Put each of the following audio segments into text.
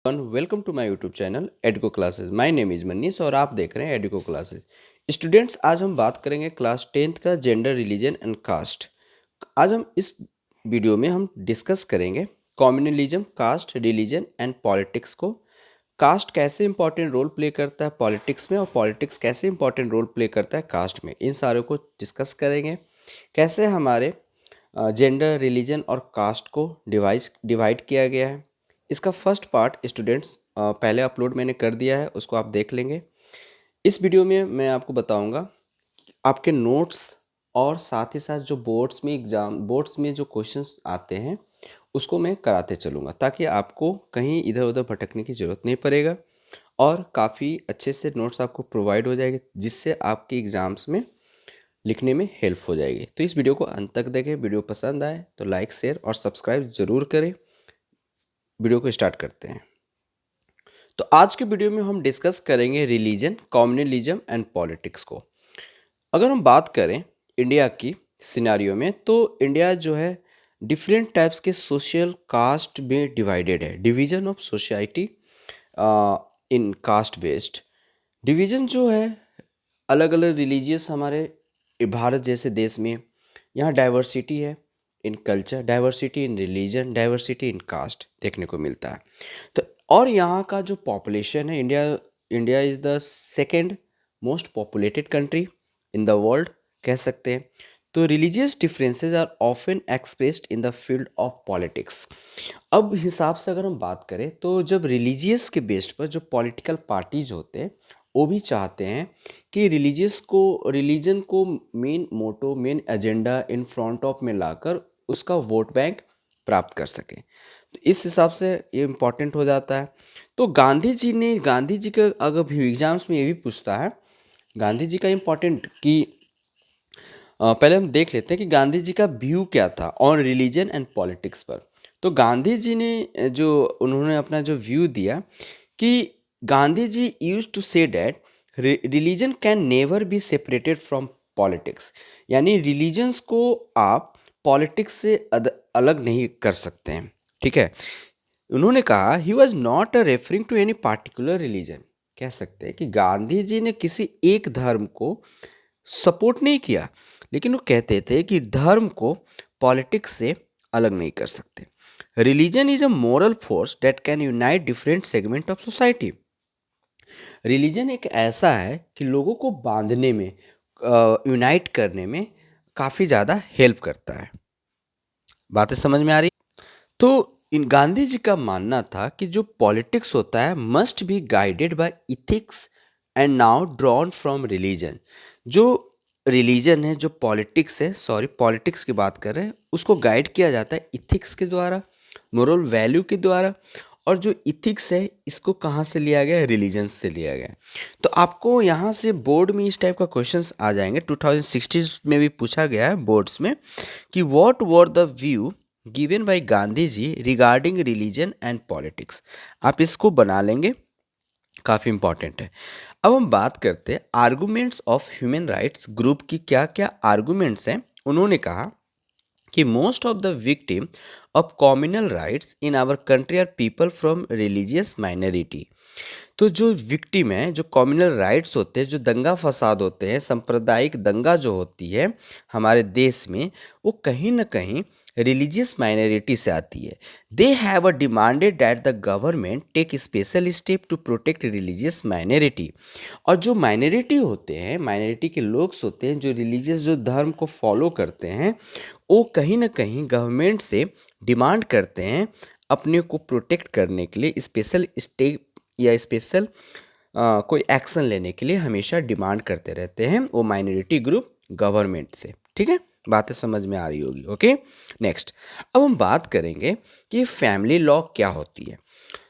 Welcome to my YouTube channel Educo classes. My name is Manish और आप देख रहे हैं एडुको क्लासेस। स्टूडेंट्स, आज हम बात करेंगे क्लास 10th का जेंडर, रिलीजन एंड कास्ट। आज हम इस वीडियो में हम डिस्कस करेंगे communalism, caste, religion and politics को। कास्ट कैसे इंपॉर्टेंट रोल प्ले करता है पॉलिटिक्स में और पॉलिटिक्स कैसे इंपॉर्टेंट रोल प्ले करता है कास्ट में, इन सारों को डिस्कस करेंगे। कैसे हमारे जेंडर, रिलीजन और कास्ट को डिवाइड किया गया है। इसका फर्स्ट पार्ट स्टूडेंट्स पहले अपलोड मैंने कर दिया है, उसको आप देख लेंगे। इस वीडियो में मैं आपको बताऊंगा आपके नोट्स और साथ ही साथ जो बोर्ड्स में जो क्वेश्चंस आते हैं उसको मैं कराते चलूँगा, ताकि आपको कहीं इधर उधर भटकने की ज़रूरत नहीं पड़ेगा और काफ़ी अच्छे से नोट्स आपको प्रोवाइड हो जाएंगे, जिससे आपके एग्ज़ाम्स में लिखने में हेल्प हो जाएगी। तो इस वीडियो को अंत तक देखें। वीडियो पसंद आए तो लाइक, शेयर और सब्सक्राइब ज़रूर करें। वीडियो को स्टार्ट करते हैं। तो आज के वीडियो में हम डिस्कस करेंगे रिलीजन, कम्युनलिज्म एंड पॉलिटिक्स को। अगर हम बात करें इंडिया की सिनारियो में, तो इंडिया जो है डिफरेंट टाइप्स के सोशल कास्ट में डिवाइडेड है। Division of society in cast based division जो है, अलग अलग रिलीजियस हमारे भारत जैसे देश में यहाँ डाइवर्सिटी है in culture, diversity in religion, diversity in caste देखने को मिलता है। तो और यहाँ का जो पॉपुलेशन है, India is the second most populated country in the world कह सकते हैं। तो religious differences are often expressed in the field of politics. अब हिसाब से अगर हम बात करें तो जब रिलीजियस के बेस्ड पर जो पॉलिटिकल पार्टीज होते हैं वो भी चाहते हैं कि रिलीजन को main motto, main agenda in front of में लाकर उसका वोट बैंक प्राप्त कर सकें। तो इस हिसाब से ये इम्पोर्टेंट हो जाता है। तो गांधी जी का अगर भी एग्जाम्स में ये भी पूछता है, गांधी जी का इम्पोर्टेंट कि पहले हम देख लेते हैं कि गांधी जी का व्यू क्या था ऑन रिलीजन एंड पॉलिटिक्स पर। तो गांधी जी ने उन्होंने अपना जो व्यू दिया कि Gandhi ji used to say that religion can never be separated from politics. यानी रिलीजन्स को आप पॉलिटिक्स से अलग नहीं कर सकते हैं, ठीक है। उन्होंने कहा he was not referring to any particular religion. कह सकते हैं कि गांधी जी ने किसी एक धर्म को सपोर्ट नहीं किया, लेकिन वो कहते थे कि धर्म को पॉलिटिक्स से अलग नहीं कर सकते। Religion is a moral force that can unite different segment of society. Religion एक ऐसा है कि लोगों को बांधने में, यूनाइट करने में काफ़ी ज़्यादा हेल्प करता है। बातें समझ में आ रही? तो इन गांधी जी का मानना था कि जो पॉलिटिक्स होता है must be guided by ethics and now drawn from religion. जो रिलीजन है, जो पॉलिटिक्स है, सॉरी पॉलिटिक्स की बात कर रहे हैं, उसको गाइड किया जाता है इथिक्स के द्वारा, मोरल वैल्यू के द्वारा। और जो इथिक्स है इसको कहाँ से लिया गया है? रिलीजन से लिया गया है। तो आपको यहाँ से बोर्ड में इस टाइप का क्वेश्चंस आ जाएंगे। 2016 में भी पूछा गया है बोर्ड्स में कि what were the view given by Gandhi ji regarding religion and politics. आप इसको बना लेंगे, काफ़ी इंपॉर्टेंट है। अब हम बात करते हैं arguments of human rights group की। क्या क्या आर्गूमेंट्स हैं? उन्होंने कहा कि most of the victim of communal riots in our country are people from religious minority. तो जो विक्टिम है, जो कम्युनल राइट्स होते हैं, जो दंगा फसाद होते हैं, सांप्रदायिक दंगा जो होती है हमारे देश में, वो कहीं ना कहीं रिलीजियस माइनॉरिटी से आती है। They have a demanded that the government take special step to protect religious minority. और जो माइनॉरिटी होते हैं, माइनॉरिटी के लोग होते हैं जो रिलीजियस, जो धर्म को फॉलो करते हैं, वो कहीं ना कहीं गवर्नमेंट से डिमांड करते हैं अपने को प्रोटेक्ट करने के लिए, स्पेशल स्टेप या स्पेशल कोई एक्शन लेने के लिए हमेशा डिमांड करते रहते हैं वो माइनॉरिटी ग्रुप गवर्नमेंट से। ठीक है, बातें समझ में आ रही होगी। ओके, नेक्स्ट अब हम बात करेंगे कि फैमिली लॉ क्या होती है।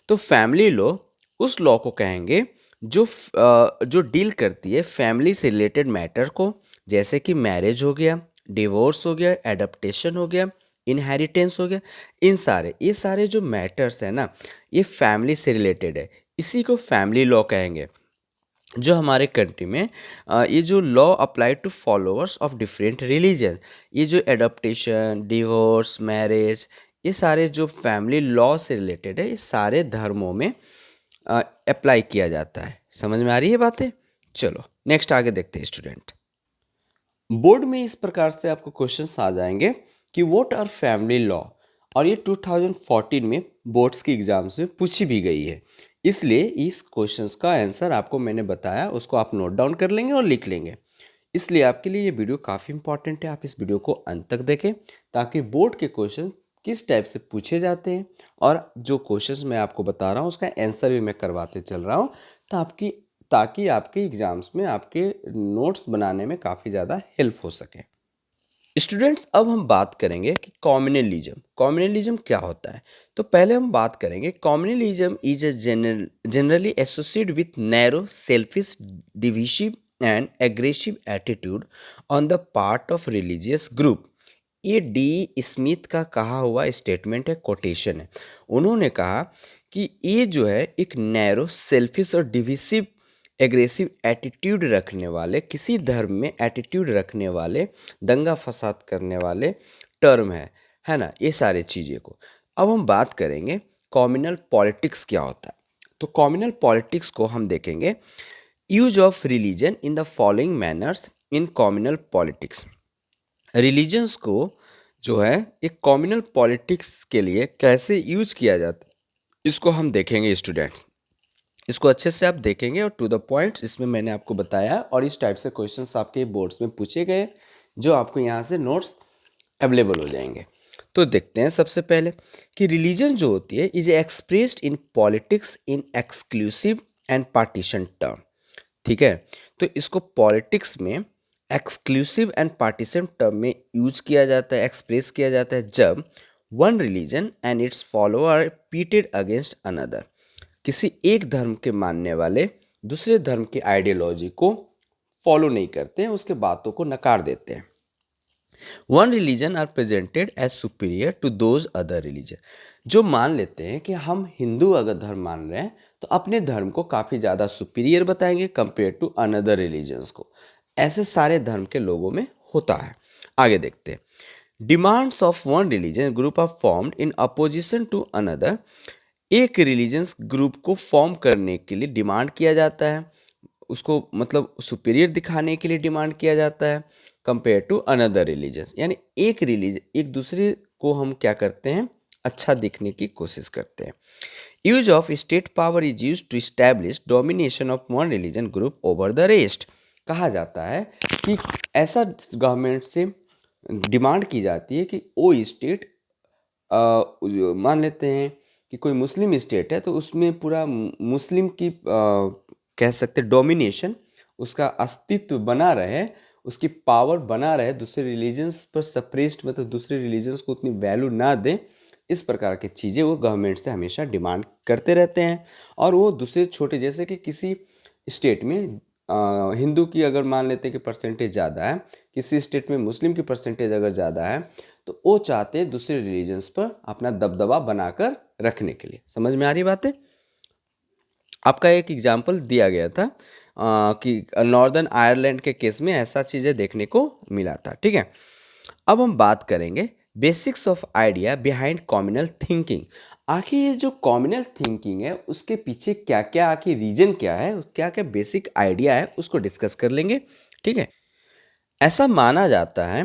तो फैमिली लॉ उस लॉ को कहेंगे जो डील करती है फैमिली से रिलेटेड मैटर को, जैसे कि मैरिज हो गया, डिवोर्स हो गया, एडप्टेशन हो गया, इनहेरिटेंस हो गया। ये सारे जो मैटर्स है ना, ये फैमिली से रिलेटेड है। इसी को फैमिली लॉ कहेंगे। जो हमारे कंट्री में ये जो law apply to followers of different religion, ये जो एडप्टेशन, डिवोर्स, मैरिज, ये सारे जो फैमिली लॉ से रिलेटेड है, ये सारे धर्मों में अप्लाई किया जाता है। समझ में आ रही है बातें? चलो नेक्स्ट आगे देखते हैं स्टूडेंट। बोर्ड में इस प्रकार से आपको क्वेश्चंस आ जाएंगे कि व्हाट आर फैमिली लॉ, और ये 2014 में बोर्ड्स की एग्जाम्स में पूछी भी गई है, इसलिए इस क्वेश्चंस का आंसर आपको मैंने बताया उसको आप नोट डाउन कर लेंगे और लिख लेंगे। इसलिए आपके लिए ये वीडियो काफ़ी इंपॉर्टेंट है, आप इस वीडियो को अंत तक देखें ताकि बोर्ड के क्वेश्चन किस टाइप से पूछे जाते हैं और जो क्वेश्चंस मैं आपको बता रहा हूँ उसका आंसर भी मैं करवाते चल रहा हूँ, ताकि आपके एग्जाम्स में आपके नोट्स बनाने में काफ़ी ज़्यादा हेल्प हो सके। स्टूडेंट्स, अब हम बात करेंगे कि कॉम्युनलिज्म क्या होता है। तो पहले हम बात करेंगे communalism is a generally associated with narrow selfish divisive and aggressive attitude on the part of religious group. ये डी स्मिथ का कहा हुआ स्टेटमेंट है, कोटेशन है। उन्होंने कहा कि ये जो है एक नैरो सेल्फिश और डिविसिव एग्रेसिव एटीट्यूड रखने वाले, किसी धर्म में एटीट्यूड रखने वाले, दंगा फसाद करने वाले टर्म है ना, ये सारी चीज़ें को। अब हम बात करेंगे कम्युनल पॉलिटिक्स क्या होता है। तो कम्युनल पॉलिटिक्स को हम देखेंगे, use of religion in the following manners in communal politics. Religions को जो है एक कम्युनल पॉलिटिक्स के लिए कैसे यूज किया जाता है, इसको हम देखेंगे स्टूडेंट्स। इसको अच्छे से आप देखेंगे और टू द पॉइंट्स इसमें मैंने आपको बताया, और इस टाइप से क्वेश्चंस आपके बोर्ड्स में पूछे गए जो आपको यहाँ से नोट्स अवेलेबल हो जाएंगे। तो देखते हैं सबसे पहले कि रिलीजन जो होती है is expressed in politics in exclusive and partition term. ठीक है, तो इसको पॉलिटिक्स में एक्सक्लूसिव एंड पार्टीशन टर्म में यूज किया जाता है, एक्सप्रेस किया जाता है जब one religion and its follower are pitted against another. किसी एक धर्म के मानने वाले दूसरे धर्म की आइडियोलॉजी को फॉलो नहीं करते हैं, उसके बातों को नकार देते हैं। One religion are presented as superior to those other religion. जो मान लेते हैं कि हम हिंदू अगर धर्म मान रहे हैं तो अपने धर्म को काफ़ी ज़्यादा सुपीरियर बताएंगे कंपेयर टू अनदर रिलीजन्स को। ऐसे सारे धर्म के लोगों में होता है। आगे देखते हैं, demands of one religion group are formed in opposition to another. एक रिलीजन्स ग्रुप को फॉर्म करने के लिए डिमांड किया जाता है, उसको मतलब सुपीरियर दिखाने के लिए डिमांड किया जाता है कंपेयर टू अनदर रिलीजन्स। यानी एक रिलीजन एक दूसरे को हम क्या करते हैं, अच्छा दिखने की कोशिश करते हैं। Use of state power is use to establish domination of one religion group over the rest. कहा जाता है कि ऐसा गवर्नमेंट से डिमांड की जाती है कि वो स्टेट, मान लेते हैं कि कोई मुस्लिम स्टेट है तो उसमें पूरा मुस्लिम की कह सकते डोमिनेशन, उसका अस्तित्व बना रहे, उसकी पावर बना रहे, दूसरे रिलीजन्स पर सप्रेस्ड मतलब दूसरे रिलीजन्स को उतनी वैल्यू ना दें। इस प्रकार की चीज़ें वो गवर्नमेंट से हमेशा डिमांड करते रहते हैं। और वो दूसरे छोटे, जैसे कि किसी स्टेट में हिंदू की अगर मान लेते हैं कि परसेंटेज ज़्यादा है, किसी स्टेट में मुस्लिम की परसेंटेज अगर ज़्यादा है, तो वो चाहते हैं दूसरे रिलीजन्स पर अपना दबदबा बनाकर रखने के लिए। समझ में आ रही बात है? आपका एक एग्जाम्पल दिया गया था कि नॉर्दर्न आयरलैंड के केस में ऐसा चीज़ें देखने को मिला था। ठीक है, अब हम बात करेंगे basics of idea behind communal thinking. आखिर ये जो कॉम्युनल थिंकिंग है उसके पीछे क्या क्या आखिर रीजन क्या है, क्या क्या बेसिक आइडिया है, उसको डिस्कस कर लेंगे। ठीक है, ऐसा माना जाता है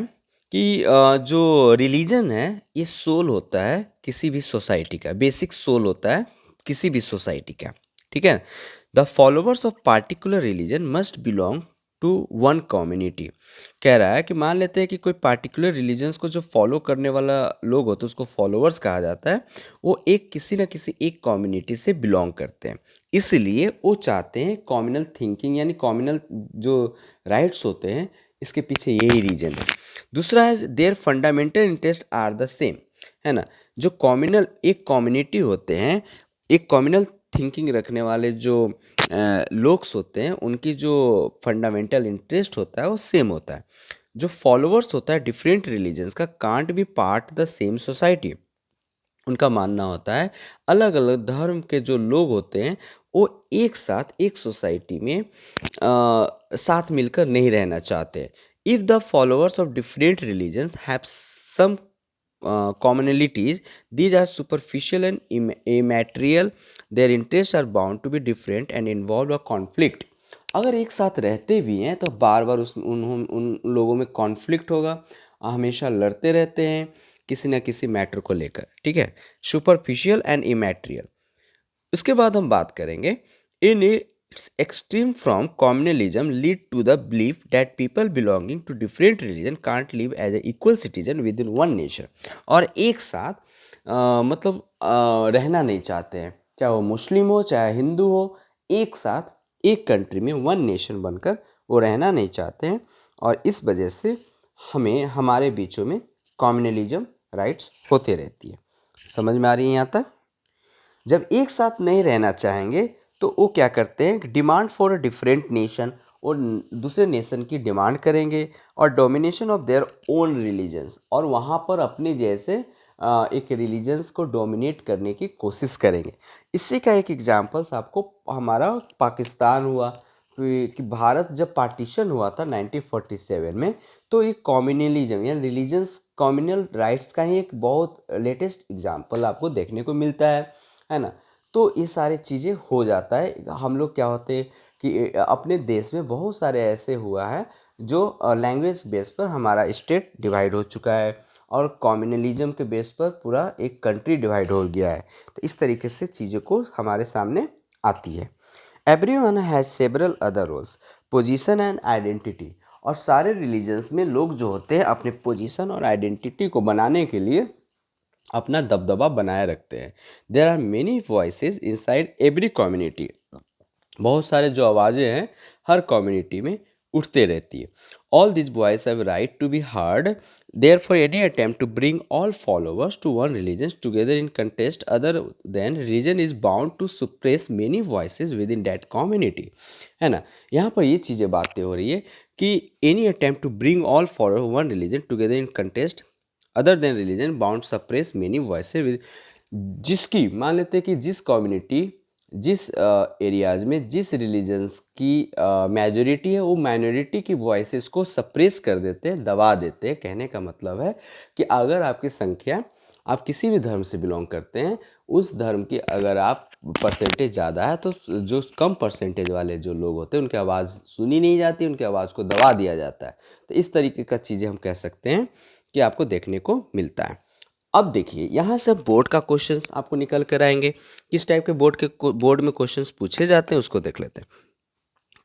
कि जो रिलीजन है ये सोल होता है किसी भी सोसाइटी का, बेसिक सोल होता है किसी भी सोसाइटी का। ठीक है, the followers of particular religion must belong to one community. कह रहा है कि मान लेते हैं कि कोई पार्टिकुलर रिलीजन्स को जो फॉलो करने वाला लोग होते हैं उसको फॉलोवर्स कहा जाता है, वो एक किसी न किसी एक कम्युनिटी से बिलोंग करते हैं। इसलिए वो चाहते हैं कम्युनल थिंकिंग, यानी कम्युनल जो राइट्स होते हैं, इसके पीछे यही रीजन है। दूसरा है their fundamental interest are the same, है ना। जो कम्युनल एक कम्युनिटी होते हैं, एक कम्युनल थिंकिंग रखने वाले जो लोग होते हैं, उनकी जो फंडामेंटल इंटरेस्ट होता है वो सेम होता है। जो फॉलोअर्स होता है डिफरेंट रिलीजन्स का can't be part the same society. उनका मानना होता है अलग अलग धर्म के जो लोग होते हैं वो एक साथ एक सोसाइटी में साथ मिलकर नहीं रहना चाहते। If the followers of different religions have some commonalities. These are superficial and immaterial. Their interests are bound to be different and involve a conflict. अगर एक साथ रहते भी हैं तो बार बार उन लोगों में कॉन्फ्लिक्ट होगा, हमेशा लड़ते रहते हैं किसी न किसी मैटर को लेकर, ठीक है। Superficial and immaterial. उसके बाद हम बात करेंगे in its extreme from communalism lead to the belief that people belonging to different religion can't live as a equal citizen with in one nation. और एक साथ मतलब रहना नहीं चाहते हैं, चाहे वो मुस्लिम हो चाहे हिंदू हो, एक साथ एक कंट्री में वन नेशन बनकर वो रहना नहीं चाहते हैं। और इस वजह से हमें हमारे बीचों में कॉम्युनलिज्म राइट्स होते रहती है। समझ में आ रही है यहाँ तक? जब एक साथ नहीं रहना चाहेंगे तो वो क्या करते हैं, demand for a different nation, और दूसरे नेशन की डिमांड करेंगे, और domination of their own religions, और वहाँ पर अपने जैसे एक रिलीजन्स को डोमिनेट करने की कोशिश करेंगे। इसी का एक एग्जांपल्स आपको हमारा पाकिस्तान हुआ कि भारत जब पार्टीशन हुआ था 1947 में, तो ये कम्युनलिज्म या रिलीजन्स कम्युनल राइट्स का ही एक बहुत लेटेस्ट एग्जांपल आपको देखने को मिलता है ना। तो ये सारी चीज़ें हो जाता है। हम लोग क्या होते हैं कि अपने देश में बहुत सारे ऐसे हुआ है जो लैंग्वेज बेस पर हमारा स्टेट डिवाइड हो चुका है, और कम्युनलिज्म के बेस पर पूरा एक कंट्री डिवाइड हो गया है। तो इस तरीके से चीज़ों को हमारे सामने आती है। Everyone has several other roles, position and identity. और सारे रिलीजन्स में लोग जो होते हैं अपने पोजीशन और आइडेंटिटी को बनाने के लिए अपना दबदबा बनाए रखते हैं। There are many voices inside every community. बहुत सारे जो आवाज़ें हैं हर कम्युनिटी में उठते रहती है। All this voice have right to be heard. Therefore any attempt to bring all followers to one religion together in contest other than religion is bound to suppress many voices with in that community, है ना। यहाँ पर ये चीज़ें बातें हो रही है कि any attempt to bring all follower one religion together in contest other than religion bound suppress many voices with, जिसकी मान लेते हैं कि जिस कम्युनिटी जिस एरियाज में जिस रिलीजन्स की मेजोरिटी है वो माइनॉरिटी की वॉइसेस को सप्रेस कर देते हैं, दबा देते हैं। कहने का मतलब है कि अगर आपकी संख्या, आप किसी भी धर्म से बिलोंग करते हैं, उस धर्म की अगर आप परसेंटेज ज़्यादा है तो जो कम परसेंटेज वाले जो लोग होते हैं उनकी आवाज़ सुनी नहीं जाती, उनकी आवाज़ को दबा दिया जाता है। तो इस तरीके का चीज़ें हम कह सकते हैं कि आपको देखने को मिलता है। अब देखिए यहाँ से बोर्ड का क्वेश्चंस आपको निकल कर आएंगे। किस टाइप के बोर्ड में क्वेश्चंस पूछे जाते हैं उसको देख लेते हैं।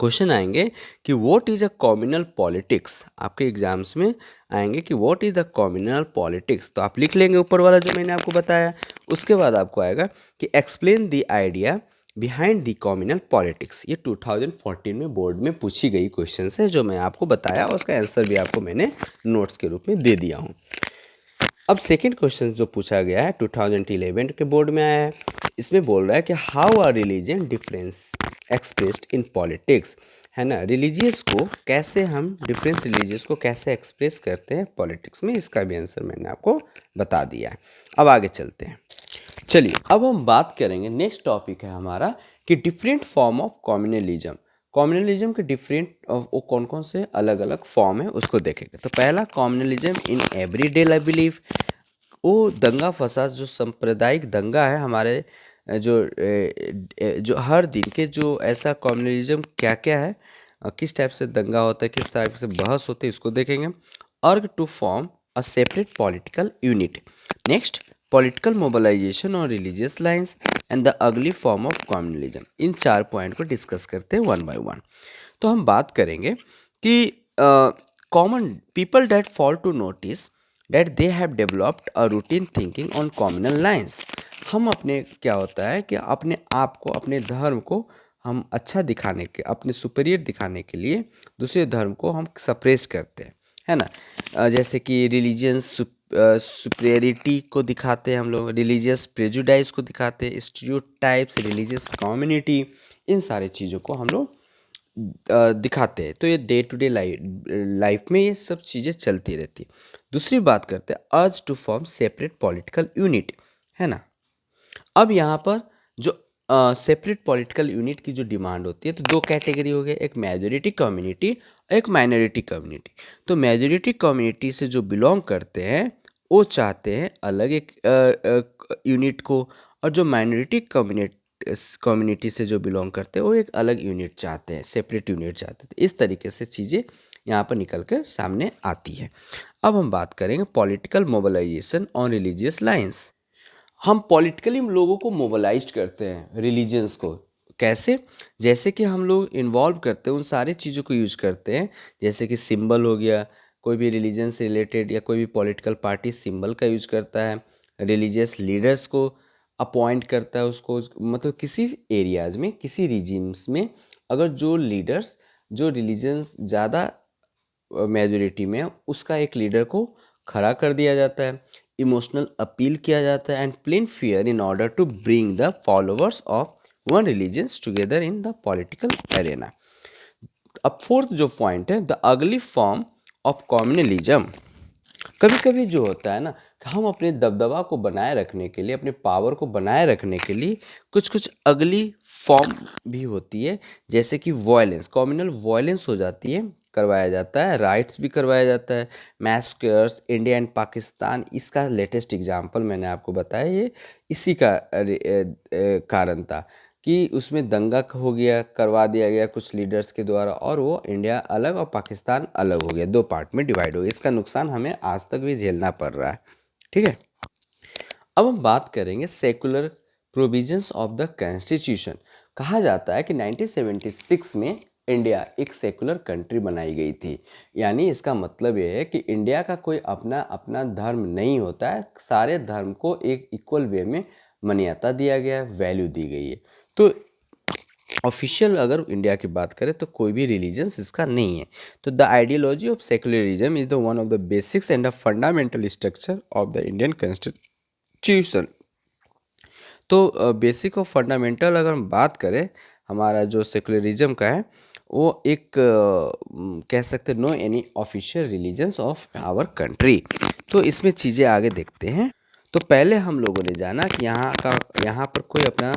क्वेश्चन आएंगे कि what is a communal politics. आपके एग्जाम्स में आएंगे कि what is the communal politics, तो आप लिख लेंगे ऊपर वाला जो मैंने आपको बताया। उसके बाद आपको आएगा कि explain the idea behind the communal politics. ये 2014 में बोर्ड में पूछी गई क्वेश्चन है जो मैं आपको बताया, और उसका आंसर भी आपको मैंने नोट्स के रूप में दे दिया हूँ। अब सेकंड क्वेश्चन जो पूछा गया है 2011 के बोर्ड में आया है, इसमें बोल रहा है कि how our religion difference expressed in politics, है ना। रिलीजियस को कैसे हम डिफरेंस रिलीजियस को कैसे एक्सप्रेस करते हैं पॉलिटिक्स में, इसका भी आंसर मैंने आपको बता दिया है। अब आगे चलते हैं। चलिए अब हम बात करेंगे, नेक्स्ट टॉपिक है हमारा कि different form of communalism. Communalism के डिफरेंट वो कौन कौन से अलग अलग फॉर्म है उसको देखेंगे। तो पहला communalism in everyday life belief. वो दंगा फसाद जो सांप्रदायिक दंगा है हमारे जो हर दिन के जो ऐसा कम्युनलिज्म क्या क्या है, किस टाइप से दंगा होता है, किस टाइप से बहस होते है, इसको देखेंगे। Argue to form a separate political unit. Next political mobilisation और रिलीजियस लाइंस एंड द अगली फॉर्म ऑफ कम्युनलिज्म। इन 4 पॉइंट को डिस्कस करते हैं वन बाय वन। तो हम बात करेंगे कि common people that fall to notice that they have developed a routine thinking on communal lines. हम अपने क्या होता है कि अपने आप को, अपने धर्म को हम अच्छा दिखाने के, अपने सुपीरियर दिखाने के लिए दूसरे धर्म को हम सप्रेस करते हैं, है ना। जैसे कि रिलीजियस सुपीरियरिटी को दिखाते हैं हम लोग, रिलीजियस प्रेजुडाइज को दिखाते हैं, स्टीरियोटाइप्स, रिलीजियस कम्युनिटी, इन सारे चीज़ों को हम लोग दिखाते हैं। तो ये डे टू डे लाइफ में ये सब चीज़ें चलती रहती है। दूसरी बात करते हैं urge to form separate political unit, है ना। अब यहाँ पर जो सेपरेट पॉलिटिकल यूनिट की जो डिमांड होती है, तो 2 कैटेगरी हो गए, एक मेजोरिटी कम्युनिटी, एक माइनॉरिटी कम्युनिटी। तो मेजोरिटी कम्युनिटी से जो बिलोंग करते हैं वो चाहते हैं अलग एक यूनिट को, और जो माइनॉरिटी कम्युनिटी से जो बिलोंग करते हैं वो एक अलग यूनिट चाहते हैं, सेपरेट यूनिट चाहते हैं। इस तरीके से चीज़ें यहाँ पर निकल कर सामने आती है। अब हम बात करेंगे political mobilisation on religious lines. हम पॉलिटिकली लोगों को मोबिलाइज करते हैं रिलीजन्स को। कैसे? जैसे कि हम लोग इन्वॉल्व करते हैं, उन सारी चीज़ों को यूज करते हैं, जैसे कि सिंबल हो गया, कोई भी रिलीजन से रिलेटेड या कोई भी पॉलिटिकल पार्टी सिंबल का यूज करता है, रिलीजियस लीडर्स को अपॉइंट करता है, उसको मतलब किसी एरियाज में, किसी रीजिम्स में अगर जो लीडर्स, जो रिलीजन्स ज़्यादा मेजोरिटी में है, उसका एक लीडर को खड़ा कर दिया जाता है, इमोशनल अपील किया जाता है, and plain fear in order to bring the followers of one religions together in the political arena. अब फोर्थ जो पॉइंट है, द अगली फॉर्म ऑफ कम्युनलिज्म। कभी कभी जो होता है ना, हम अपने दबदबा को बनाए रखने के लिए, अपने पावर को बनाए रखने के लिए कुछ कुछ अगली फॉर्म भी होती है, जैसे कि वॉयलेंस, कम्युनल वॉयलेंस हो जाती है, करवाया जाता है, राइट्स भी करवाया जाता है, मैसकर्स, इंडिया एंड पाकिस्तान, इसका लेटेस्ट एग्जांपल मैंने आपको बताया, ये इसी का कारण था कि उसमें दंगा हो गया, करवा दिया गया कुछ लीडर्स के द्वारा, और वो इंडिया अलग और पाकिस्तान अलग हो गया, दो पार्ट में डिवाइड हो गया। इसका नुकसान हमें आज तक भी झेलना पड़ रहा है। ठीक है, अब हम बात करेंगे secular provisions of the constitution. कहा जाता है कि 1976 में इंडिया एक सेकुलर कंट्री बनाई गई थी। यानी इसका मतलब ये है कि इंडिया का कोई अपना अपना धर्म नहीं होता है, सारे धर्म को एक इक्वल वे में मान्यता दिया गया है, वैल्यू दी गई है। तो ऑफिशियल अगर इंडिया की बात करें तो कोई भी रिलीजन्स इसका नहीं है। तो the ideology of secularism is the one of the basics and the fundamental structure of the Indian constitution. तो बेसिक और फंडामेंटल अगर हम बात करें, हमारा जो सेकुलरिज्म का है, वो एक कह सकते no any official religions of our country. तो इसमें चीज़ें आगे देखते हैं। तो पहले हम लोगों ने जाना कि यहाँ पर कोई अपना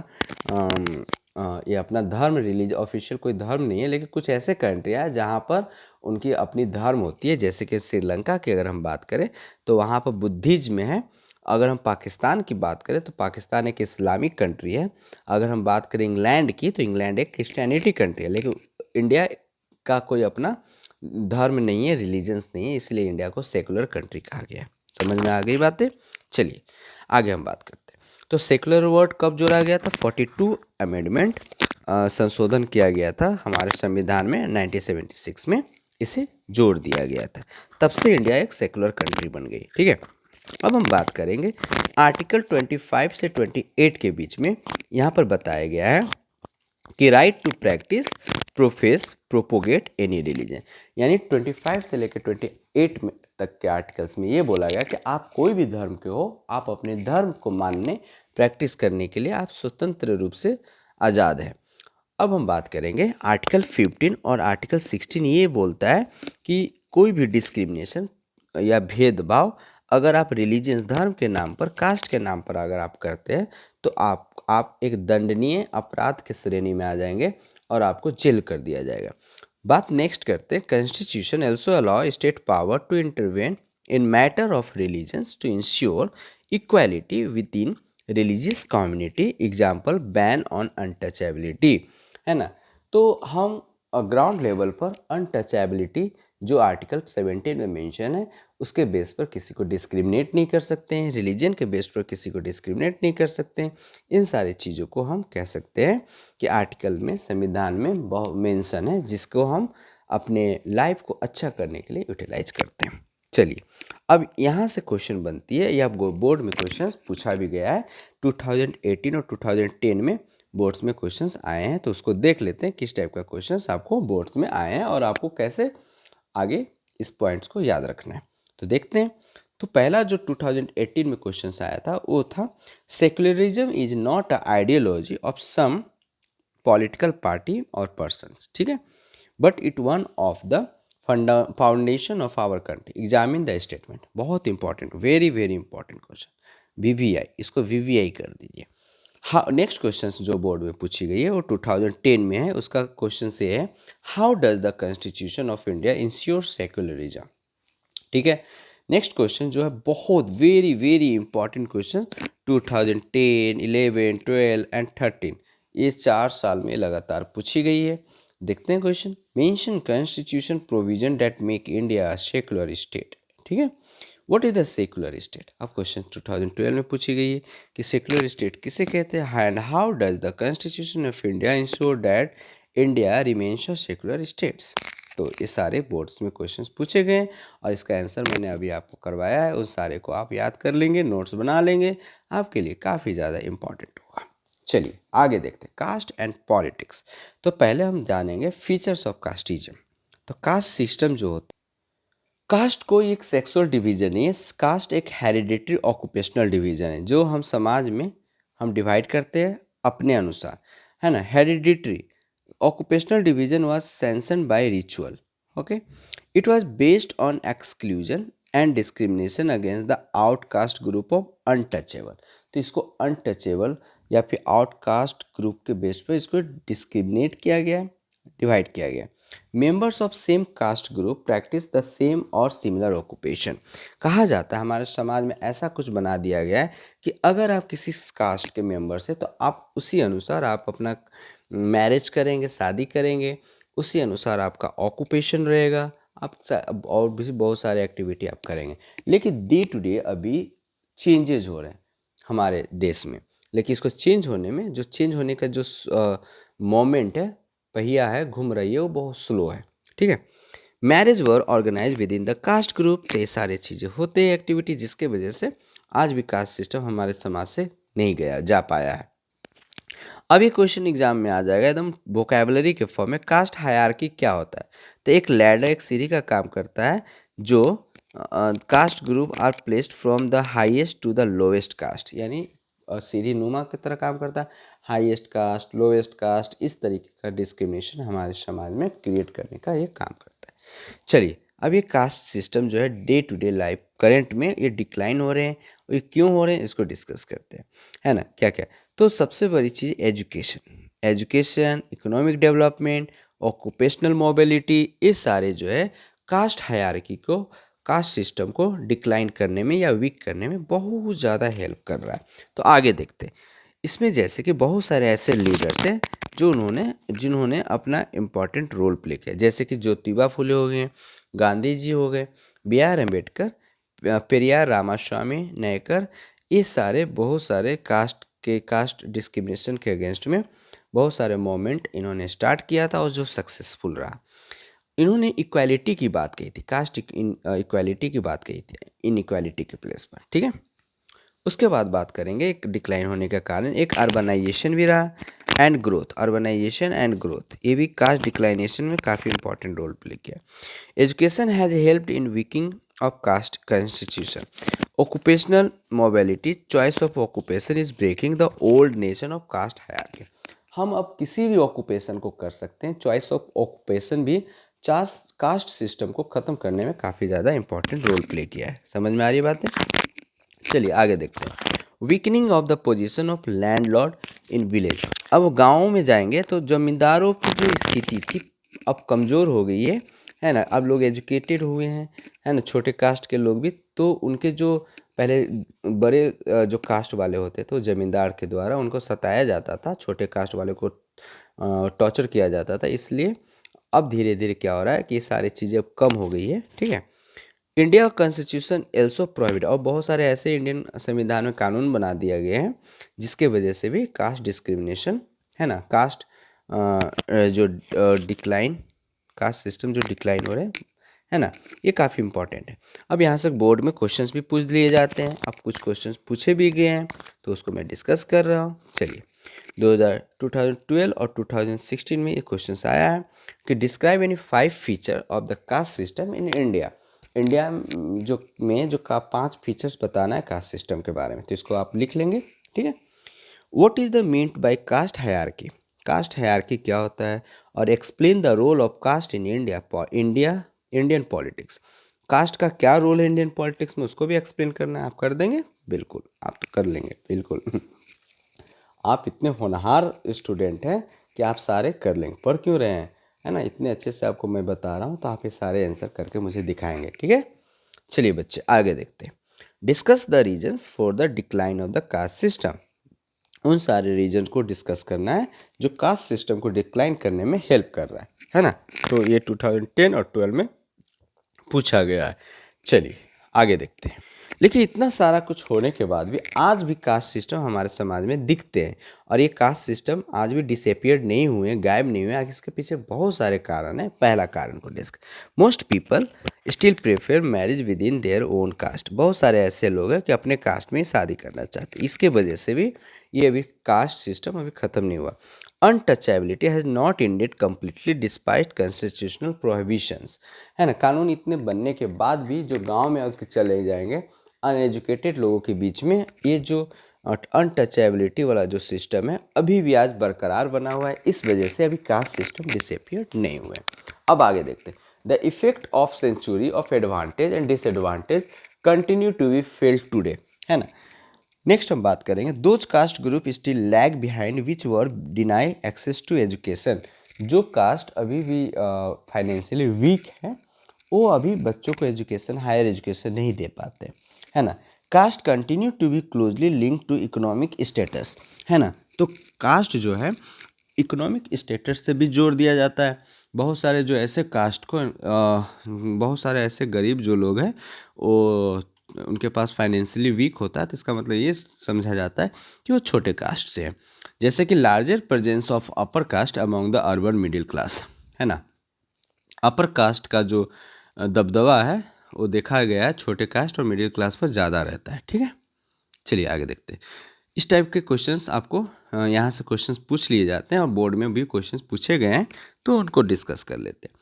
ये अपना धर्म, रिलीज ऑफिशियल कोई धर्म नहीं है, लेकिन कुछ ऐसे कंट्री है जहाँ पर उनकी अपनी धर्म होती है। जैसे कि श्रीलंका की अगर हम बात करें तो वहाँ पर बुद्धिज्म है। अगर हम पाकिस्तान की बात करें तो पाकिस्तान एक इस्लामिक कंट्री है। अगर हम बात करें इंग्लैंड की तो इंग्लैंड एक क्रिश्चियनिटी कंट्री है। लेकिन इंडिया का कोई अपना धर्म नहीं है, रिलीजन्स नहीं है, इसलिए इंडिया को सेकुलर कंट्री कहा गया है। समझ में आ गई बातें? चलिए आगे हम बात करते हैं। तो सेकुलर वर्ड कब जोड़ा गया था? 42 अमेंडमेंट संशोधन किया गया था हमारे संविधान में 1976 में, इसे जोड़ दिया गया था। तब से इंडिया एक सेकुलर कंट्री बन गई। ठीक है, अब हम बात करेंगे आर्टिकल 25 से 28 के बीच में। यहाँ पर बताया गया है कि right to practice, profess, propagate any religion. यानी 25 से लेकर 28 में तक के आर्टिकल्स में ये बोला गया कि आप कोई भी धर्म के हो, आप अपने धर्म को मानने, प्रैक्टिस करने के लिए आप स्वतंत्र रूप से आज़ाद हैं। अब हम बात करेंगे आर्टिकल 15 और आर्टिकल 16। ये बोलता है कि कोई भी डिस्क्रिमिनेशन या भेदभाव अगर आप रिलीजियस धर्म के नाम पर, कास्ट के नाम पर अगर आप करते हैं तो आप एक दंडनीय अपराध की श्रेणी में आ जाएंगे और आपको जेल कर दिया जाएगा। बात नेक्स्ट करते हैं, constitution also allow state power to intervene in matter of religions to ensure equality with in religious community, example ban on untouchability, है ना। तो हम ग्राउंड लेवल पर अनटचेबिलिटी जो आर्टिकल 17 में मेंशन है उसके बेस पर किसी को डिस्क्रिमिनेट नहीं कर सकते हैं, रिलीजन के बेस पर किसी को डिस्क्रिमिनेट नहीं कर सकते हैं। इन सारी चीज़ों को हम कह सकते हैं कि आर्टिकल में, संविधान में बहुत मेंशन है, जिसको हम अपने लाइफ को अच्छा करने के लिए यूटिलाइज करते हैं। चलिए अब यहाँ से क्वेश्चन बनती है, या बोर्ड में क्वेश्चन पूछा भी गया है 2018 और 2010 में बोर्ड्स में क्वेश्चंस आए हैं। तो उसको देख लेते हैं किस टाइप का क्वेश्चंस आपको बोर्ड्स में आए हैं और आपको कैसे आगे इस पॉइंट्स को याद रखना है। तो देखते हैं। तो पहला जो 2018 में क्वेश्चंस आया था वो था, secularism is not a ideology of some political party or persons, ठीक है, but it one of the foundation of our country, examine the statement. बहुत important, very very important question, VVI, इसको वीवीआई कर दीजिए। हाँ, नेक्स्ट क्वेश्चन जो board में पूछी गई है वो 2010 में है। उसका क्वेश्चन से है, how does the constitution of India ensure secularism. ठीक है, नेक्स्ट क्वेश्चन जो है बहुत very very important question 2010, 11, 12 and 13, ये 4 साल में लगातार पूछी गई है। देखते हैं question. Mention constitution provision that make India secular state. ठीक है, what is the secular state? अब क्वेश्चन 2012 में पूछी गई है कि सेकुलर स्टेट किसे कहते हैं and how does the constitution of India ensure that India remains a secular states. तो ये सारे बोर्ड्स में क्वेश्चंस पूछे गए हैं और इसका आंसर मैंने अभी आपको करवाया है। उस सारे को आप याद कर लेंगे, नोट्स बना लेंगे, आपके लिए काफ़ी ज़्यादा इंपॉर्टेंट होगा। चलिए आगे देखते हैं कास्ट एंड पॉलिटिक्स। तो पहले हम जानेंगे फीचर्स ऑफ कास्टिज्म। तो कास्ट सिस्टम जो होता है, कास्ट कोई एक सेक्सुअल डिवीजन है, कास्ट एक हेरिडिटरी ऑक्यूपेशनल डिवीजन है जो हम समाज में हम डिवाइड करते हैं अपने अनुसार, है ना। Hereditary occupational division was sanctioned by ritual. Okay, it was based on exclusion and discrimination against the outcast group of untouchable. तो इसको अनटचेबल या फिर आउटकास्ट ग्रुप के बेस पर इसको डिस्क्रिमिनेट किया गया, डिवाइड किया गया। Members of same caste group practice the same और सिमिलर ऑक्यूपेशन। कहा जाता है हमारे समाज में ऐसा कुछ बना दिया गया है कि अगर आप किसी कास्ट के मेंबर से तो आप उसी अनुसार आप अपना मैरिज करेंगे, शादी करेंगे, उसी अनुसार आपका ऑक्यूपेशन रहेगा, आप और भी बहुत सारे एक्टिविटी आप करेंगे। लेकिन डे टू डे अभी चेंजेज हो रहे हैं हमारे देश में, लेकिन इसको चेंज होने में जो चेंज होने का जो मोमेंट है, पहिया है, घूम रही है, वो बहुत स्लो है। ठीक है, marriage were organise with in the caste group. तो ये सारी चीज़ें होते हैं एक्टिविटी, जिसके वजह से आज भी कास्ट सिस्टम हमारे समाज से नहीं गया जा पाया है। अब ये क्वेश्चन एग्जाम में आ जाएगा एकदम वोकैबुलरी के फॉर्म में। कास्ट हायरार्की क्या होता है? तो एक लैडर, एक सीढ़ी का काम करता है जो caste group are placed from the highest to the lowest caste, यानी सीढ़ी नुमा की तरह काम करता है। हाईएस्ट कास्ट, लोवेस्ट कास्ट, इस तरीके का डिस्क्रिमिनेशन हमारे समाज में क्रिएट करने का ये काम करता है। चलिए अब ये कास्ट सिस्टम जो है day to day life current में ये डिक्लाइन हो रहे हैं, ये क्यों हो रहे हैं इसको डिस्कस करते हैं, है ना। क्या क्या? तो सबसे बड़ी चीज़ education, economic development, occupational mobility, ये सारे जो है कास्ट हायरार्की को, कास्ट सिस्टम को डिक्लाइन करने में या वीक करने में बहुत ज़्यादा हेल्प कर रहा है। तो आगे देखते हैं इसमें, जैसे कि बहुत सारे ऐसे लीडर्स हैं जो जिन्होंने अपना इम्पॉर्टेंट रोल प्ले किया, जैसे कि ज्योतिबा फुले हो गए, गांधी जी हो गए, B.R. अम्बेडकर, पेरियार रामास्वामी नायकर, ये सारे बहुत सारे कास्ट डिस्क्रिमिनेशन के अगेंस्ट में बहुत सारे मूवमेंट इन्होंने स्टार्ट किया था और जो सक्सेसफुल रहा। इन्होंने इक्वालिटी की बात कही थी, कास्ट इक्वालिटी की बात कही थी इनइक्वालिटी के प्लेस पर। ठीक है, उसके बाद बात करेंगे एक डिक्लाइन होने का कारण, एक अर्बनाइजेशन भी रहा and growth. Urbanisation and growth ये भी कास्ट डिक्लाइनेशन में काफ़ी इंपॉर्टेंट रोल प्ले किया। Education has helped in weakening of caste constitution. occupational mobility, choice of occupation is breaking the old nation of caste hierarchy। हम अब किसी भी occupation को कर सकते हैं, चॉइस ऑफ ऑक्यूपेशन भी कास्ट सिस्टम को ख़त्म करने में काफ़ी ज़्यादा इंपॉर्टेंट रोल प्ले किया है। समझ में आ रही बात है? चलिए आगे देखते हैं। Weakening of the position of landlord in village. अब गाँव में जाएंगे तो जमींदारों की जो स्थिति थी अब कमज़ोर हो गई है ना। अब लोग एजुकेटेड हुए हैं, है ना, छोटे कास्ट के लोग भी, तो उनके जो पहले बड़े जो कास्ट वाले होते थे, ज़मींदार के द्वारा उनको सताया जाता था, छोटे कास्ट वाले को टॉर्चर किया जाता था। इसलिए अब धीरे धीरे क्या हो रहा है कि ये सारी चीज़ें अब कम हो गई है। ठीक है, इंडिया कॉन्स्टिट्यूशन एल्सो प्रोविड, और बहुत सारे ऐसे इंडियन संविधान में कानून बना दिया गया है जिसके वजह से भी कास्ट डिस्क्रिमिनेशन, है ना, कास्ट जो डिक्लाइन, कास्ट सिस्टम जो डिक्लाइन हो रहे हैं, है ना, ये काफ़ी इंपॉर्टेंट है। अब यहाँ से बोर्ड में क्वेश्चंस भी पूछ लिए जाते हैं, अब कुछ क्वेश्चंस पूछे भी गए हैं तो उसको मैं डिस्कस कर रहा हूँ। चलिए 2012 और 2016 में ये क्वेश्चन आया है कि describe any 5 feature of the caste system in India. India जो का 5 फीचर्स बताना है कास्ट सिस्टम के बारे में, तो इसको आप लिख लेंगे। ठीक है, what is the meant by caste hierarchy, caste hierarchy क्या होता है, और explain the role of caste in Indian politics. Caste का क्या रोल है इंडियन पॉलिटिक्स में, उसको भी एक्सप्लेन करना है। आप कर देंगे? बिल्कुल, आप तो कर लेंगे, बिल्कुल। आप इतने होनहार स्टूडेंट हैं कि आप सारे कर लेंगे, पढ़ क्यों रहे हैं, है ना। इतने अच्छे से आपको मैं बता रहा हूँ तो आप ये सारे आंसर करके मुझे दिखाएंगे। ठीक है, चलिए बच्चे आगे देखते हैं। Discuss the reasons for the decline of the caste system. उन सारे रीजन को डिस्कस करना है जो कास्ट सिस्टम को डिक्लाइन करने में हेल्प कर रहा है ना। तो ये 2010 और 12 में पूछा गया है। चलिए आगे देखते हैं। लेकिन इतना सारा कुछ होने के बाद भी आज भी कास्ट सिस्टम हमारे समाज में दिखते हैं और ये कास्ट सिस्टम आज भी डिसअपियर्ड नहीं हुए, गायब नहीं हुए। आगे इसके पीछे बहुत सारे कारण हैं। पहला कारण को discuss, most people still prefer marriage with in their own caste. बहुत सारे ऐसे लोग हैं कि अपने कास्ट में ही शादी करना चाहते हैं। इसके वजह से भी ये अभी कास्ट सिस्टम अभी ख़त्म नहीं हुआ। Untouchability has not ended completely despite constitutional prohibitions, है ना। कानून इतने बनने के बाद भी जो गांव में अगर चले जाएंगे अनएजुकेटेड लोगों के बीच में ये जो अनटचेबिलिटी वाला जो सिस्टम है अभी भी आज बरकरार बना हुआ है। इस वजह से अभी कास्ट सिस्टम डिसअपियर्ड नहीं हुए। अब आगे देखते हैं। The effect of century of advantage and disadvantage continue to be felt today, है ना। नेक्स्ट हम बात करेंगे those caste group still lag behind which were deny access to education. जो कास्ट अभी भी फाइनेंशियली वीक है वो अभी बच्चों को एजुकेशन, हायर एजुकेशन नहीं दे पाते, है ना। Caste continue to be closely link to economic status, है ना। तो कास्ट जो है इकोनॉमिक स्टेटस से भी जोड़ दिया जाता है। बहुत सारे जो ऐसे कास्ट को बहुत सारे ऐसे गरीब जो लोग हैं वो उनके पास फाइनेंशियली वीक होता है तो इसका मतलब ये समझा जाता है कि वो छोटे कास्ट से है। जैसे कि larger presence of upper caste among the urban middle class, है ना। अपर कास्ट का जो दबदबा है वो देखा गया है छोटे कास्ट और मिडिल क्लास पर ज़्यादा रहता है, ठीक है। चलिए आगे देखते हैं। इस टाइप के क्वेश्चंस आपको यहाँ से क्वेश्चंस पूछ लिए जाते हैं और बोर्ड में भी क्वेश्चंस पूछे गए हैं तो उनको डिस्कस कर लेते हैं।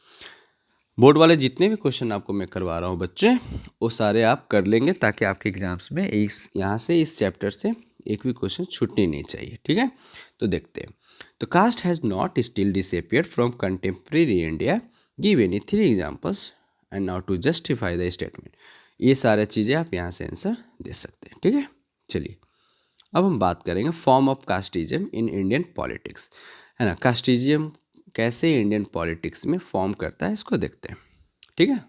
बोर्ड वाले जितने भी क्वेश्चन आपको मैं करवा रहा हूँ बच्चे वो सारे आप कर लेंगे ताकि आपके एग्जाम्स में यहाँ से इस चैप्टर से एक भी क्वेश्चन छूटनी नहीं चाहिए, ठीक है। तो देखते हैं। तो caste has not still disappeared from contemporary India, give any 3 examples and now to justify the statement. ये सारी चीज़ें आप यहाँ से आंसर दे सकते हैं, ठीक है। चलिए अब हम बात करेंगे form of casteism in Indian politics, है ना। कास्टिज्म कैसे इंडियन पॉलिटिक्स में फॉर्म करता है इसको देखते हैं, ठीक है।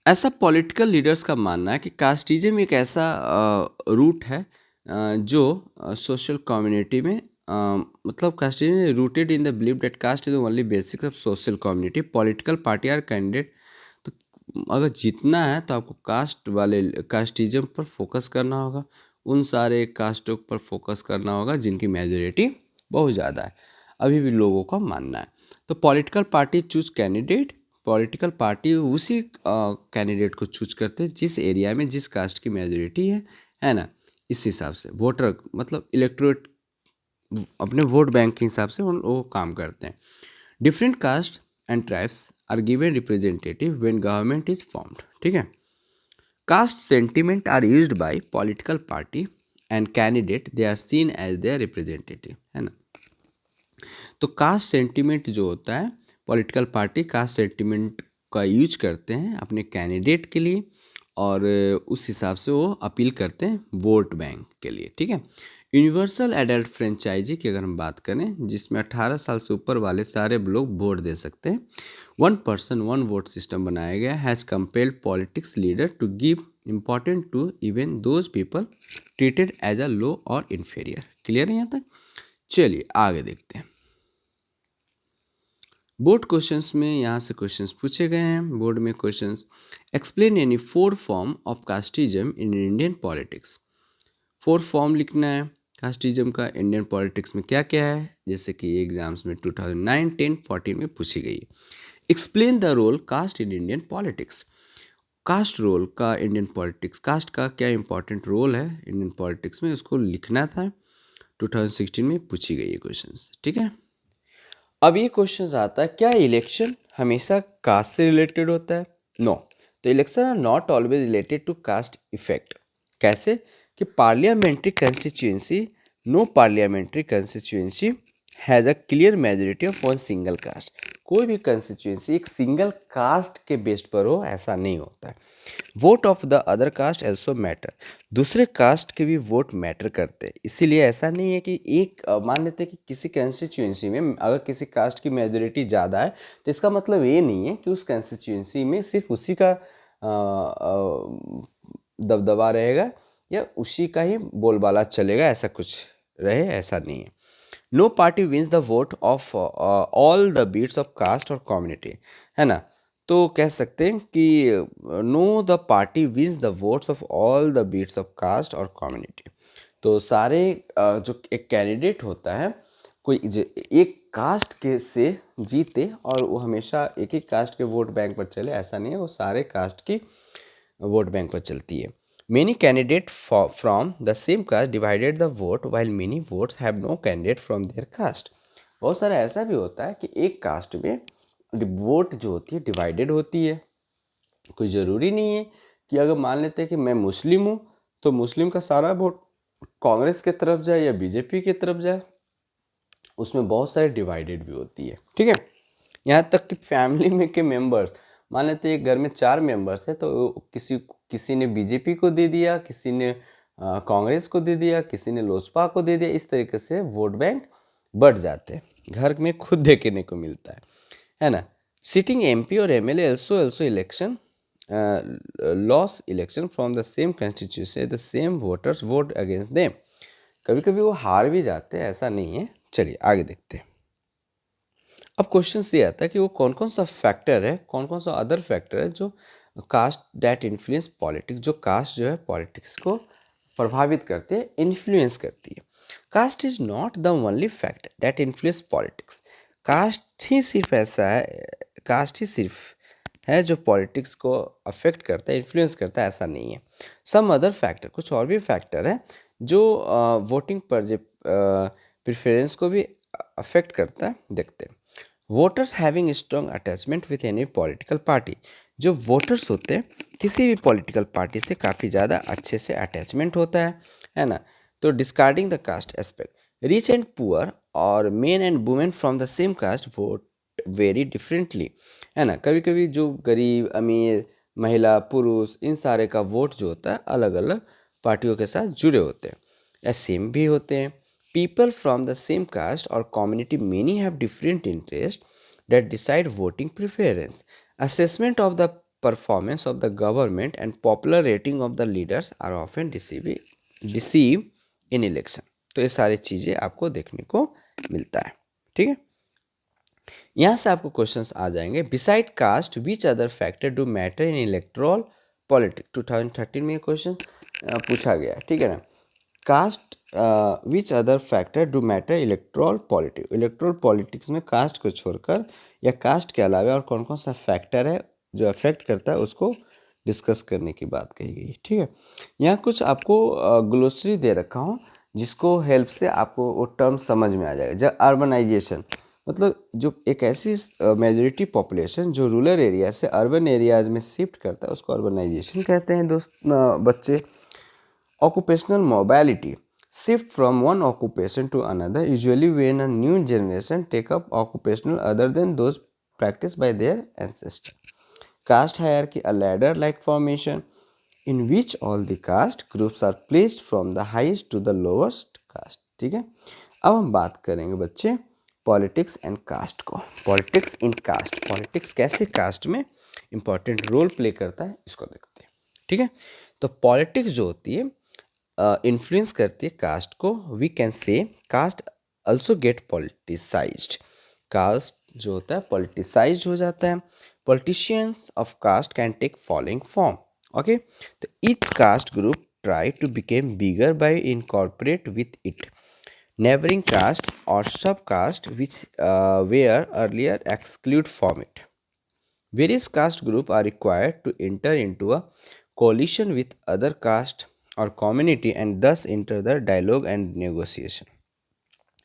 ऐसा पॉलिटिकल लीडर्स का मानना है कि कास्टिज्म एक ऐसा रूट है जो सोशल कम्युनिटी में मतलब casteism rooted in the believe that caste is only basic of social community political party or candidate. तो अगर जीतना है तो आपको कास्ट वाले कास्टिज्म पर फोकस करना होगा, उन सारे कास्टों पर फोकस करना होगा जिनकी मेजोरिटी बहुत ज़्यादा है, अभी भी लोगों का मानना है। तो political party choose candidate, political party उसी कैंडिडेट को चूज करते हैं जिस एरिया में जिस कास्ट की मेजोरिटी है ना। इस हिसाब से वोटर मतलब इलेक्टोरेट अपने वोट बैंक के हिसाब से वो काम करते हैं। Different caste and tribes are given representative when government is formed, ठीक है। Caste sentiment are used by political party and candidate, they are seen as their representative, है ना। तो कास्ट सेंटिमेंट जो होता है पॉलिटिकल पार्टी कास्ट सेंटिमेंट का use करते हैं अपने कैंडिडेट के लिए और उस हिसाब से वो अपील करते हैं वोट बैंक के लिए, ठीक है। यूनिवर्सल एडल्ट फ्रेंचाइजी की अगर हम बात करें जिसमें 18 साल से ऊपर वाले सारे लोग वोट दे सकते हैं, 1 पर्सन 1 वोट सिस्टम बनाया गया has compelled politics leader to give important to even those people treated as a low or inferior. Clear है यहाँ तक। चलिए आगे देखते हैं। बोर्ड क्वेश्चंस में यहाँ से क्वेश्चंस पूछे गए हैं। बोर्ड में questions explain any 4 form of casteism in Indian politics. 4 form लिखना है कास्टिज्म का इंडियन पॉलिटिक्स में क्या क्या है, जैसे कि एग्जाम्स में 2009, 10, 14 में पूछी गई है। Explain the role caste in Indian politics. Caste role का इंडियन पॉलिटिक्स, कास्ट का क्या इंपॉर्टेंट रोल है इंडियन पॉलिटिक्स में, उसको लिखना था। 2016 में पूछी गई है क्वेश्चंस, ठीक है। अब ये क्वेश्चन आता है क्या इलेक्शन हमेशा कास्ट से रिलेटेड होता है? नो। तो election are not always related to caste effect. कैसे कि parliamentary constituency, no parliamentary constituency has a clear majority of one single caste. कोई भी कंस्टिट्यूएंसी एक सिंगल कास्ट के बेस्ड पर हो ऐसा नहीं होता है। Vote of the other caste also matter, दूसरे कास्ट के भी वोट मैटर करते हैं। इसीलिए ऐसा नहीं है कि एक मान लेते हैं कि किसी कंस्टिट्यूएंसी में अगर किसी कास्ट की मेजोरिटी ज़्यादा है तो इसका मतलब ये नहीं है कि उस कंस्टिट्यूएंसी में सिर्फ उसी का दबदबा रहेगा या उसी का ही बोलबाला चलेगा, ऐसा कुछ रहे, ऐसा नहीं है। No party wins the vote of all the beats of caste और कम्युनिटी, है ना। तो कह सकते हैं कि no the party wins the votes of all the beats of caste और कम्युनिटी। तो सारे जो एक कैंडिडेट होता है, कोई एक कास्ट के से जीते और वो हमेशा एक ही कास्ट के वोट बैंक पर चले, ऐसा नहीं है, वो सारे कास्ट की वोट बैंक पर चलती है। Many candidate from the same caste divided the vote while many votes have no candidate from their caste. बहुत सारा ऐसा भी होता है कि एक कास्ट में वोट जो होती है डिवाइडेड होती है। कोई ज़रूरी नहीं है कि अगर मान लेते हैं कि मैं मुस्लिम हूँ तो मुस्लिम का सारा वोट कांग्रेस की तरफ जाए या बीजेपी की तरफ जाए, उसमें बहुत सारे डिवाइडेड भी होती है, ठीक है। यहाँ तक कि फैमिली में के मेंबर्स, मान लेते हैं एक घर में 4 मेंबर्स हैं, तो किसी किसी ने बीजेपी को दे दिया, किसी ने कांग्रेस को दे दिया, किसी ने लोजपा को दे दिया, इस तरीके से वोट बैंक बढ़ जाते हैं, घर में खुद देखने को मिलता है ना। सिटिंग एमपी और MLA also election loss election from the same constituency, the same voters vote against them. कभी कभी वो हार भी जाते हैं, ऐसा नहीं है। चलिए आगे देखते हैं। अब क्वेश्चन ये आता है कि वो कौन कौन सा फैक्टर है, कौन कौन सा अदर फैक्टर है जो कास्ट दैट इन्फ्लुएंस पॉलिटिक्स, जो कास्ट जो है पॉलिटिक्स को प्रभावित करती है, इन्फ्लुएंस करती है। Caste is not the only factor that influence politics. Caste ही सिर्फ ऐसा है, कास्ट ही सिर्फ है जो पॉलिटिक्स को अफेक्ट करता है, इन्फ्लुएंस करता है, ऐसा नहीं है। सम अदर फैक्टर, कुछ और भी फैक्टर है जो वोटिंग पर प्रेफरेंस को भी अफेक्ट करता है। देखते हैं। Voters having strong attachment with any political party. जो वोटर्स होते हैं किसी भी पॉलिटिकल पार्टी से काफ़ी ज़्यादा अच्छे से अटैचमेंट होता है ना। तो discarding the caste aspect, rich and poor or men and women from the same caste vote very differently, है ना। कभी कभी जो गरीब अमीर महिला पुरुष इन सारे का वोट जो होता है अलग अलग पार्टियों के साथ जुड़े होते हैं या सेम भी होते हैं। People from the same caste or community many have different interests that decide voting preference. Assessment of the performance of the government and popular rating of the leaders are often deceived in election. तो ये सारी चीज़ें आपको देखने को मिलता है, ठीक है। यहाँ से आपको क्वेश्चंस आ जाएंगे। Beside caste which other factor do matter in electoral politics. 2013 में क्वेश्चन पूछा गया, ठीक है ना। Caste which other factor do matter electoral politics. Electoral politics में कास्ट को छोड़कर या कास्ट के अलावा और कौन कौन सा फैक्टर है जो अफेक्ट करता है उसको डिस्कस करने की बात कही गई, ठीक है। यहाँ कुछ आपको ग्लोसरी दे रखा हूँ जिसको हेल्प से आपको वो टर्म समझ में आ जाएगा। जब अर्बनाइजेशन मतलब जो एक ऐसी मेजॉरिटी पॉपुलेशन जो रूरल एरिया से अर्बन एरियाज में शिफ्ट करता है उसको अर्बनाइजेशन कहते हैं बच्चे। Occupational mobility, shift from one occupation to another, usually when a new generation take up occupational other than those practiced by their ancestors. Caste hierarchy, a ladder-like formation in which all the caste groups are placed from the highest to the lowest caste, ठीक है। अब हम बात करेंगे बच्चे politics and cast को। Politics in cast, politics कैसे cast में इंपॉर्टेंट रोल प्ले करता है इसको देखते हैं, ठीक है। तो पॉलिटिक्स जो होती है इन्फ्लुएंस करती है कास्ट को। We can say caste also get politicised. Caste जो होता है पॉलिटिसाइज्ड हो जाता है। Politicians of caste can take following form, okay. तो each caste group try to became bigger by incorporate with it neighboring caste or subcaste which were earlier excluded from it. Various caste groups are required to enter into a coalition with other caste or community and thus enter the dialogue and negotiation.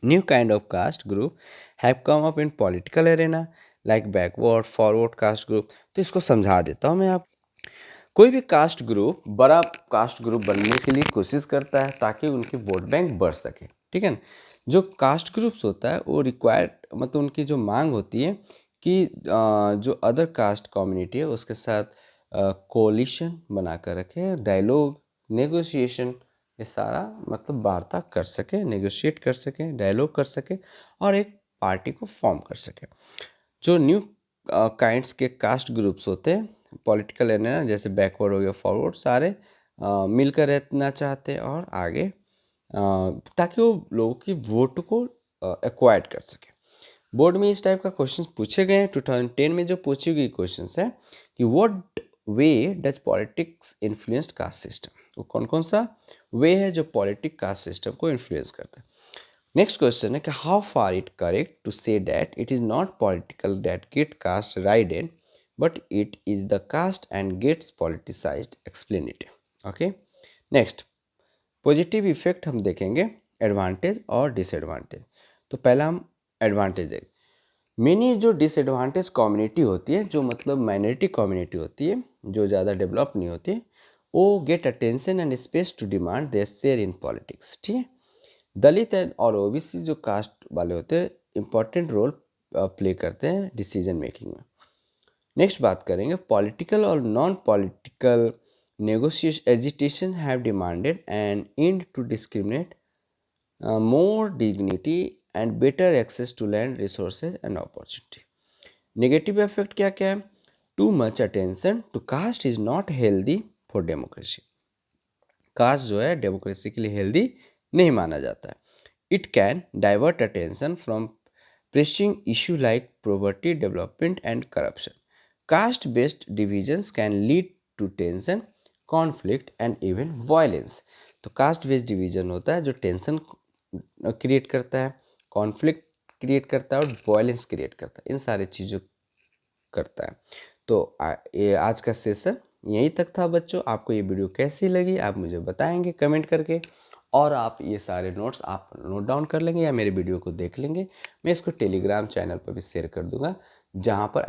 New kind of caste group have come up in political arena like backward, forward caste group. तो इसको समझा देता हूँ मैं आप। कोई भी caste group बड़ा कास्ट ग्रुप बनने के लिए कोशिश करता है ताकि उनकी वोट बैंक बढ़ सके, ठीक है ना। जो कास्ट ग्रुप्स होता है वो रिक्वायर्ड मतलब उनकी जो मांग होती है कि जो अदर कास्ट कम्युनिटी है उसके साथ कोलिशन बनाकर रखे, डायलॉग नेगोशिएशन ये सारा मतलब वार्ता कर सके, नेगोशिएट कर सके, डायलॉग कर सके और एक पार्टी को फॉर्म कर सके। जो न्यू काइंड्स के कास्ट ग्रुप्स होते हैं पॉलिटिकल है ना, जैसे बैकवर्ड हो गया, फॉरवर्ड, सारे मिलकर रहना चाहते हैं और आगे ताकि वो लोगों की वोट को एक्वायर कर सके। बोर्ड में इस टाइप का क्वेश्चन पूछे गए हैं। 2010 में जो पूछी गई क्वेश्चन है कि what way does politics influenced caste system, वो कौन कौन सा वे है जो पॉलिटिक कास्ट सिस्टम को इन्फ्लुएंस करता है। नेक्स्ट क्वेश्चन है कि how far it correct to say that it is not political that get caste ridden but it is the caste and gets politicised, explain it. Okay, next positive effect हम देखेंगे, advantage और disadvantage. तो पहला हम advantage देखें। Many जो disadvantage community होती है, जो मतलब माइनॉरिटी कम्युनिटी होती है, जो ज़्यादा डेवलप नहीं होती है, वो get attention and space to demand their share in politics. ठीक है, दलित और ओबीसी जो कास्ट वाले होते हैं इंपॉर्टेंट रोल प्ले करते हैं डिसीजन मेकिंग में। नेक्स्ट बात करेंगे पॉलिटिकल और non political negotiation agitation have demanded and end to discriminate, more dignity and better access to land resources and opportunity. Negative effect क्या क्या है? Too much attention to caste is not healthy for democracy. Caste जो है democracy के लिए healthy नहीं माना जाता है। It can divert attention from pressing issue like poverty, development and corruption. Caste based divisions can lead to tension, conflict and even violence. तो caste based division होता है जो टेंशन क्रिएट करता है, कॉन्फ्लिक्ट क्रिएट करता है और वायलेंस क्रिएट करता है, इन सारे चीज़ों करता है। तो ये आज का सेशन यहीं तक था बच्चों। आपको ये वीडियो कैसी लगी आप मुझे बताएंगे कमेंट करके, और आप ये सारे नोट्स आप नोट डाउन कर लेंगे या मेरे वीडियो को देख लेंगे। मैं इसको टेलीग्राम चैनल पर भी शेयर कर दूंगा, जहाँ पर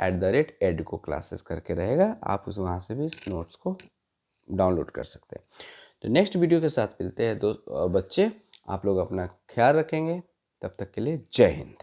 @educo क्लासेस करके रहेगा, आप उस वहाँ से भी इस नोट्स को डाउनलोड कर सकते हैं। तो नेक्स्ट वीडियो के साथ मिलते हैं बच्चे। आप लोग अपना ख्याल रखेंगे, तब तक के लिए जय हिंद।